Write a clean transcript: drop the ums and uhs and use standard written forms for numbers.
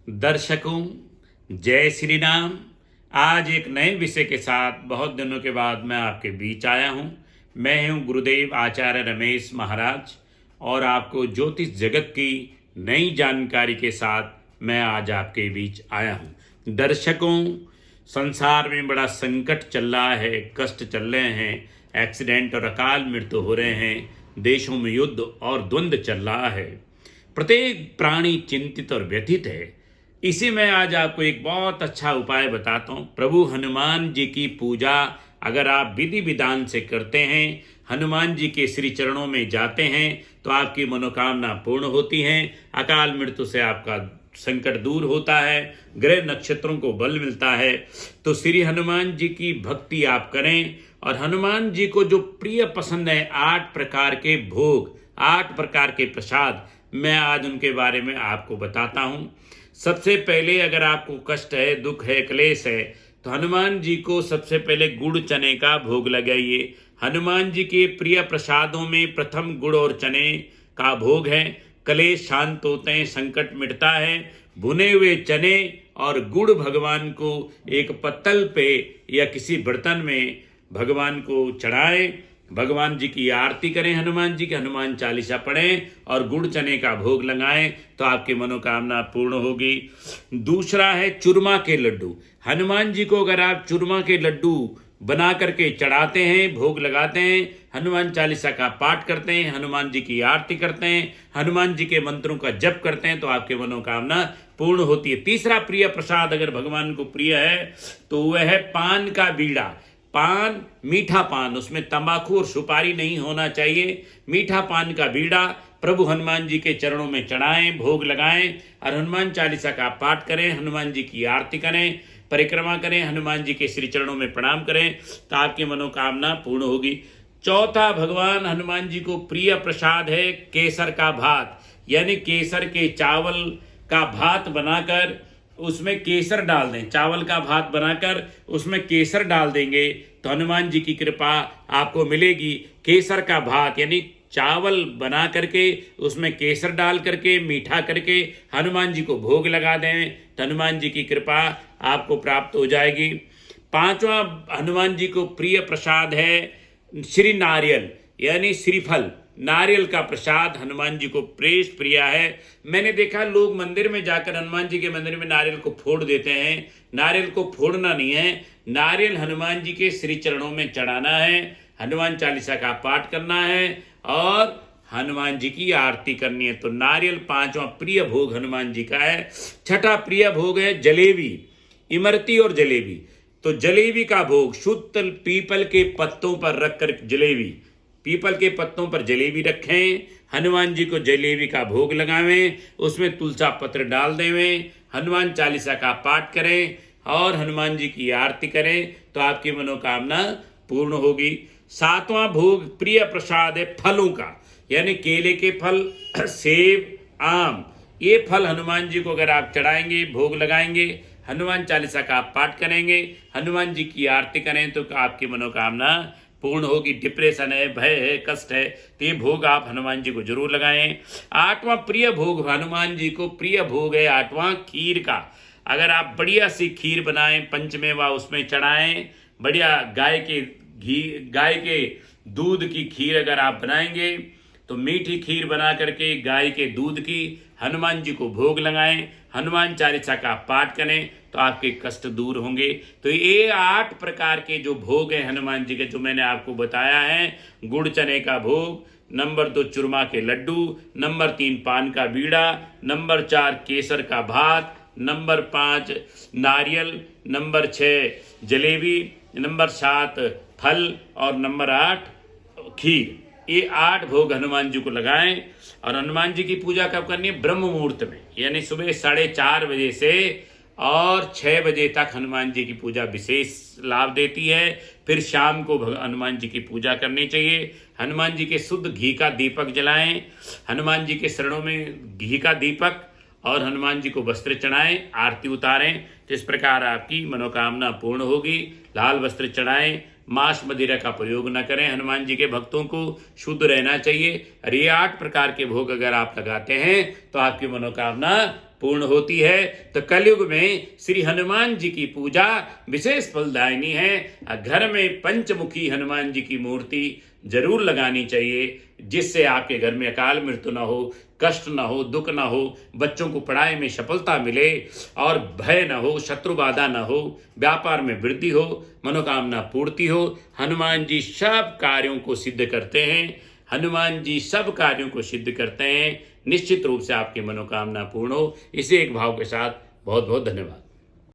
दर्शकों, जय श्री राम। आज एक नए विषय के साथ बहुत दिनों के बाद मैं आपके बीच आया हूँ। मैं हूँ गुरुदेव आचार्य रमेश महाराज और आपको ज्योतिष जगत की नई जानकारी के साथ मैं आज आपके बीच आया हूँ। दर्शकों, संसार में बड़ा संकट चल रहा है, कष्ट चल रहे हैं, एक्सीडेंट और अकाल मृत्यु हो रहे हैं, देशों में युद्ध और द्वंद्व चल रहा है। प्रत्येक प्राणी चिंतित और व्यथित है। इसी में आज आपको एक बहुत अच्छा उपाय बताता हूँ। प्रभु हनुमान जी की पूजा अगर आप विधि विधान से करते हैं, हनुमान जी के श्री चरणों में जाते हैं तो आपकी मनोकामना पूर्ण होती है। अकाल मृत्यु से आपका संकट दूर होता है, ग्रह नक्षत्रों को बल मिलता है। तो श्री हनुमान जी की भक्ति आप करें और हनुमान जी को जो प्रिय पसंद है 8 प्रकार के भोग, 8 प्रकार के प्रसाद, मैं आज उनके बारे में आपको बताता हूँ। सबसे पहले अगर आपको कष्ट है, दुख है, क्लेश है तो हनुमान जी को सबसे पहले गुड़ चने का भोग लगाइए। हनुमान जी के प्रिय प्रसादों में प्रथम गुड़ और चने का भोग है। क्लेश शांत होते हैं, संकट मिटता है। भुने हुए चने और गुड़ भगवान को एक पत्तल पे या किसी बर्तन में भगवान को चढ़ाएं। भगवान जी की आरती करें, हनुमान जी के हनुमान चालीसा पढ़ें और गुड़ चने का भोग लगाएं तो आपकी मनोकामना पूर्ण होगी। दूसरा है चूरमा के लड्डू। हनुमान जी को अगर आप चूरमा के लड्डू बना करके चढ़ाते हैं, भोग लगाते हैं, हनुमान चालीसा का पाठ करते हैं, हनुमान जी की आरती करते हैं, हनुमान जी के मंत्रों का जप करते हैं तो आपकी मनोकामना पूर्ण होती है। तीसरा प्रिय प्रसाद अगर भगवान को प्रिय है तो वह है पान का बीड़ा। पान, मीठा पान, उसमें तंबाकू और सुपारी नहीं होना चाहिए। मीठा पान का बीड़ा प्रभु हनुमान जी के चरणों में चढ़ाएं, भोग लगाएं और हनुमान चालीसा का पाठ करें, हनुमान जी की आरती करें, परिक्रमा करें, हनुमान जी के श्री चरणों में प्रणाम करें तो आपकी मनोकामना पूर्ण होगी। चौथा भगवान हनुमान जी को प्रिय प्रसाद है केसर का भात, यानी केसर के चावल का भात बनाकर उसमें केसर डाल दें। चावल का भात बनाकर उसमें केसर डाल देंगे तो हनुमान जी की कृपा आपको मिलेगी। केसर का भात यानी चावल बना करके उसमें केसर डाल करके मीठा करके हनुमान जी को भोग लगा दें तो हनुमान जी की कृपा आपको प्राप्त हो जाएगी। पांचवा हनुमान जी को प्रिय प्रसाद है श्री नारियल यानी श्रीफल। नारियल का प्रसाद हनुमान जी को प्रिय है। मैंने देखा लोग मंदिर में जाकर हनुमान जी के मंदिर में नारियल को फोड़ देते हैं। नारियल को फोड़ना नहीं है, नारियल हनुमान जी के श्री चरणों में चढ़ाना है, हनुमान चालीसा का पाठ करना है और हनुमान जी की आरती करनी है। तो नारियल पांचवा प्रिय भोग हनुमान जी का है। छठा प्रिय भोग है जलेबी, इमरती और जलेबी। तो जलेबी का भोग शुद्ध पीपल के पत्तों पर रखकर जलेबी, पीपल के पत्तों पर जलेबी रखें, हनुमान जी को जलेबी का भोग लगावें, उसमें तुलसा पत्र डाल देवें, हनुमान चालीसा का पाठ करें और हनुमान जी की आरती करें तो आपकी मनोकामना पूर्ण होगी। सातवां भोग प्रिय प्रसाद है फलों का, यानी केले के फल, सेब, आम। ये फल हनुमान जी को अगर आप चढ़ाएंगे, भोग लगाएंगे, हनुमान चालीसा का पाठ करेंगे, हनुमान जी की आरती करें तो आपकी मनोकामना पूर्ण होगी। डिप्रेशन है, भय है, कष्ट है तो ये भोग आप हनुमान जी को जरूर लगाएं। आठवां प्रिय भोग हनुमान जी को प्रिय भोग है आठवां खीर का। अगर आप बढ़िया सी खीर बनाएं, पंचमेवा उसमें चढ़ाएं, बढ़िया गाय के दूध की खीर अगर आप बनाएंगे तो मीठी खीर बना करके गाय के दूध की हनुमान जी को भोग लगाएं, हनुमान चालीसा का पाठ करें तो आपके कष्ट दूर होंगे। तो ये 8 प्रकार के जो भोग हैं हनुमान जी के जो मैंने आपको बताया है, गुड़ चने का भोग, नंबर 2 चूरमा के लड्डू, नंबर 3 पान का बीड़ा, नंबर 4 केसर का भात, नंबर 5 नारियल, नंबर 6 जलेबी, नंबर 7 फल और नंबर 8 खीर। ये 8 भोग हनुमान जी को लगाएं। और हनुमान जी की पूजा कब करनी है? ब्रह्म मुहूर्त में, यानी सुबह 4:30 बजे से और 6 बजे तक हनुमान जी की पूजा विशेष लाभ देती है। फिर शाम को हनुमान जी की पूजा करनी चाहिए। हनुमान जी के शुद्ध घी का दीपक जलाएं, हनुमान जी के शरणों में घी का दीपक और हनुमान जी को वस्त्र चढ़ाएं, आरती उतारें तो इस प्रकार आपकी मनोकामना पूर्ण होगी। लाल वस्त्र चढ़ाएं, मांस मदिरा का प्रयोग न करें। हनुमान जी के भक्तों को शुद्ध रहना चाहिए। और ये 8 प्रकार के भोग अगर आप लगाते हैं तो आपकी मनोकामना पूर्ण होती है। तो कलयुग में श्री हनुमान जी की पूजा विशेष फलदायिनी है। घर में पंचमुखी हनुमान जी की मूर्ति जरूर लगानी चाहिए, जिससे आपके घर में अकाल मृत्यु न हो, कष्ट न हो, दुख न हो, बच्चों को पढ़ाई में सफलता मिले और भय न हो, शत्रु बाधा न हो, व्यापार में वृद्धि हो, मनोकामना पूर्ति हो। हनुमान जी सब कार्यों को सिद्ध करते हैं। हनुमान जी सब कार्यों को सिद्ध करते हैं। निश्चित रूप से आपकी मनोकामना पूर्ण हो। इसी एक भाव के साथ बहुत बहुत धन्यवाद।